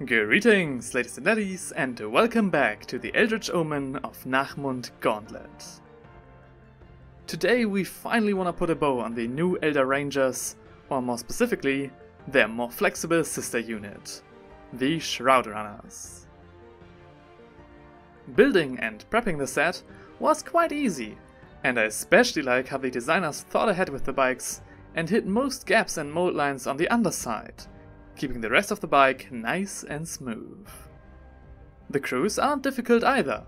Greetings, ladies and laddies, and welcome back to the Eldritch Omen of Nachmund Gauntlet. Today we finally want to put a bow on the new Eldar Rangers, or more specifically, their more flexible sister unit, the Shroud Runners. Building and prepping the set was quite easy, and I especially like how the designers thought ahead with the bikes and hid most gaps and mold lines on the underside, keeping the rest of the bike nice and smooth. The crews aren't difficult either,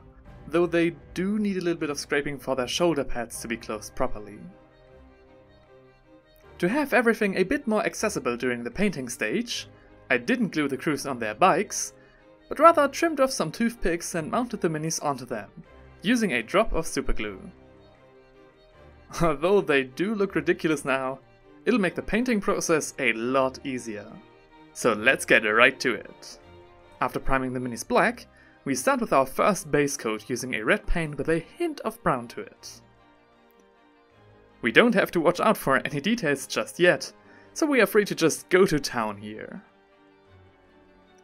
though they do need a little bit of scraping for their shoulder pads to be closed properly. To have everything a bit more accessible during the painting stage, I didn't glue the crews on their bikes, but rather trimmed off some toothpicks and mounted the minis onto them, using a drop of superglue. Although they do look ridiculous now, it'll make the painting process a lot easier. So let's get right to it. After priming the minis black, we start with our first base coat using a red paint with a hint of brown to it. We don't have to watch out for any details just yet, so we are free to just go to town here.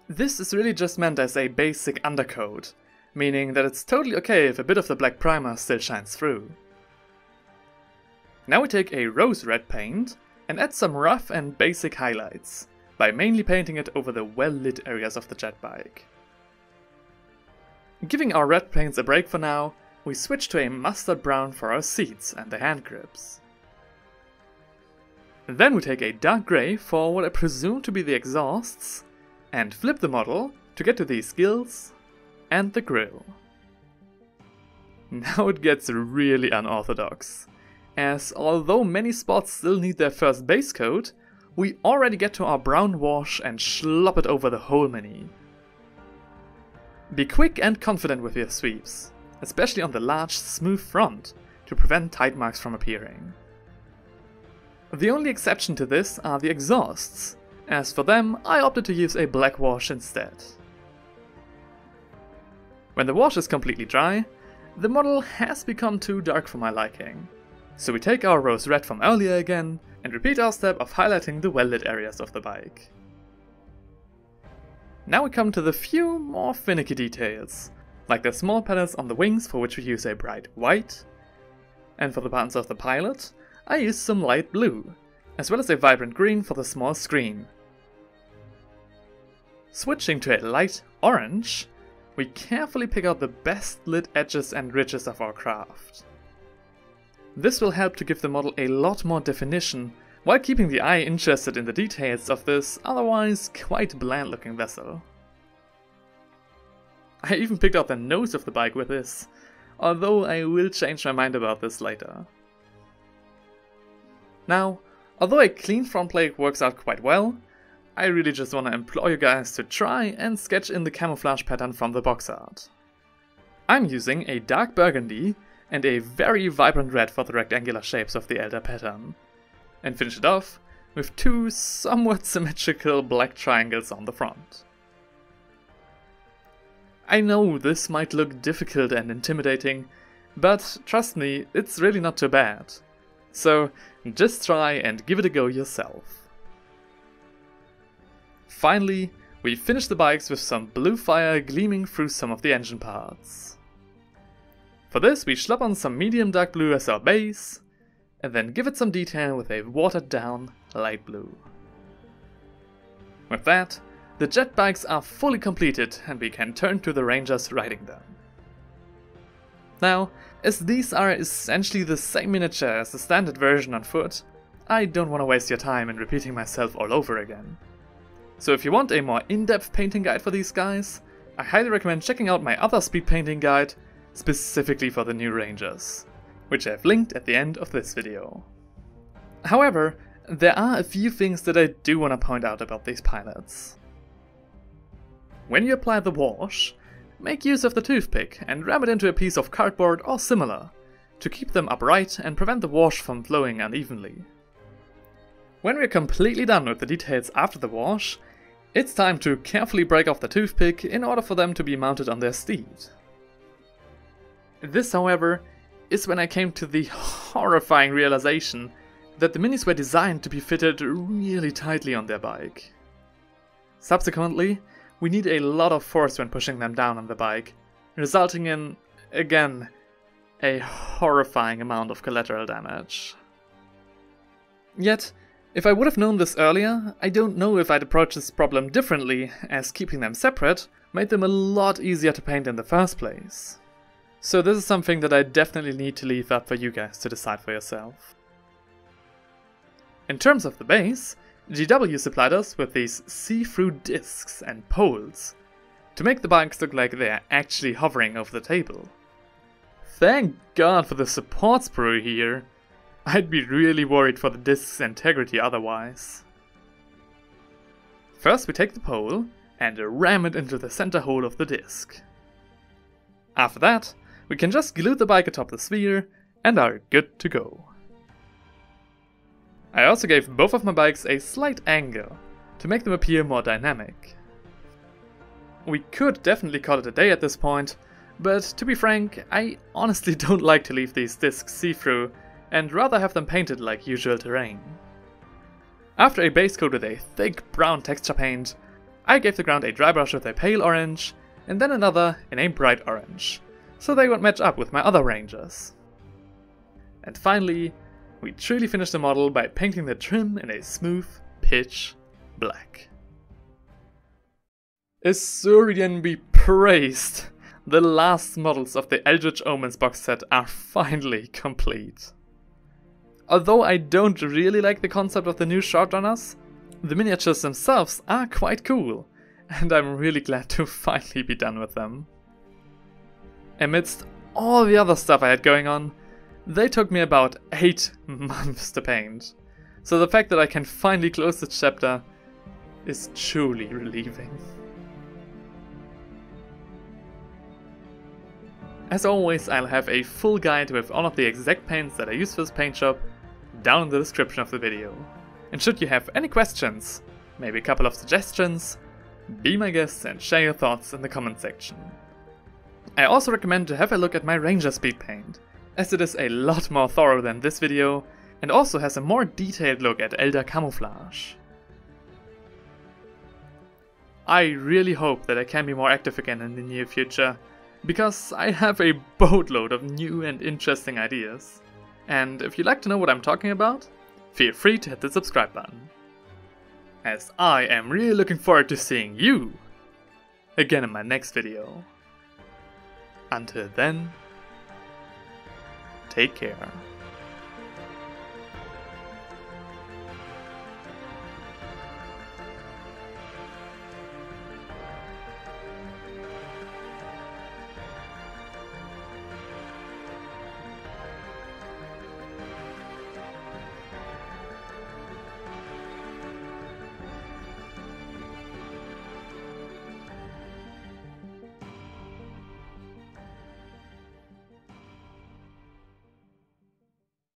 This is really just meant as a basic undercoat, meaning that it's totally okay if a bit of the black primer still shines through. Now we take a rose red paint and add some rough and basic highlights, by mainly painting it over the well-lit areas of the Jetbike. Giving our red paints a break for now, we switch to a mustard brown for our seats and the hand grips. Then we take a dark grey for what I presume to be the exhausts, and flip the model to get to the gills and the grille. Now it gets really unorthodox, as although many spots still need their first base coat, we already get to our brown wash and slop it over the whole mini. Be quick and confident with your sweeps, especially on the large, smooth front, to prevent tide marks from appearing. The only exception to this are the exhausts, as for them I opted to use a black wash instead. When the wash is completely dry, the model has become too dark for my liking, so we take our rose red from earlier again, and repeat our step of highlighting the well-lit areas of the bike. Now we come to the few more finicky details, like the small petals on the wings for which we use a bright white, and for the buttons of the pilot, I use some light blue, as well as a vibrant green for the small screen. Switching to a light orange, we carefully pick out the best lit edges and ridges of our craft. This will help to give the model a lot more definition, while keeping the eye interested in the details of this otherwise quite bland looking vessel. I even picked out the nose of the bike with this, although I will change my mind about this later. Now, although a clean front plate works out quite well, I really just want to implore you guys to try and sketch in the camouflage pattern from the box art. I'm using a dark burgundy and a very vibrant red for the rectangular shapes of the Eldar pattern, and finish it off with two somewhat symmetrical black triangles on the front. I know this might look difficult and intimidating, but trust me, it's really not too bad. So just try and give it a go yourself. Finally, we finish the bikes with some blue fire gleaming through some of the engine parts. For this we slap on some medium dark blue as our base, and then give it some detail with a watered down light blue. With that, the jet bikes are fully completed and we can turn to the Rangers riding them. Now, as these are essentially the same miniature as the standard version on foot, I don't want to waste your time in repeating myself all over again. So if you want a more in-depth painting guide for these guys, I highly recommend checking out my other speed painting guide, specifically for the new Rangers, which I've linked at the end of this video. However, there are a few things that I do want to point out about these pilots. When you apply the wash, make use of the toothpick and ram it into a piece of cardboard or similar, to keep them upright and prevent the wash from flowing unevenly. When we're completely done with the details after the wash, it's time to carefully break off the toothpick in order for them to be mounted on their steed. This, however, is when I came to the horrifying realization that the minis were designed to be fitted really tightly on their bike. Subsequently, we need a lot of force when pushing them down on the bike, resulting in, again, a horrifying amount of collateral damage. Yet, if I would have known this earlier, I don't know if I'd approach this problem differently, as keeping them separate made them a lot easier to paint in the first place. So this is something that I definitely need to leave up for you guys to decide for yourself. In terms of the base, GW supplied us with these see-through discs and poles to make the bikes look like they're actually hovering over the table. Thank God for the support sprue here. I'd be really worried for the disc's integrity otherwise. First we take the pole and ram it into the center hole of the disc. After that, we can just glue the bike atop the sphere and are good to go. I also gave both of my bikes a slight angle to make them appear more dynamic. We could definitely call it a day at this point, but to be frank, I honestly don't like to leave these discs see-through and rather have them painted like usual terrain. After a base coat with a thick brown texture paint, I gave the ground a dry brush with a pale orange and then another in a bright orange, so they would match up with my other ranges. And finally, we truly finished the model by painting the trim in a smooth pitch black. Azurian be praised! The last models of the Eldritch Omens box set are finally complete. Although I don't really like the concept of the new Shroud Runners, the miniatures themselves are quite cool, and I'm really glad to finally be done with them. Amidst all the other stuff I had going on, they took me about 8 months to paint, so the fact that I can finally close this chapter is truly relieving. As always, I'll have a full guide with all of the exact paints that I use for this paint shop down in the description of the video. And should you have any questions, maybe a couple of suggestions, be my guest and share your thoughts in the comment section. I also recommend to have a look at my Ranger speed paint, as it is a lot more thorough than this video and also has a more detailed look at Eldar Camouflage. I really hope that I can be more active again in the near future, because I have a boatload of new and interesting ideas. And if you'd like to know what I'm talking about, feel free to hit the subscribe button. As I am really looking forward to seeing you again in my next video. Until then, take care.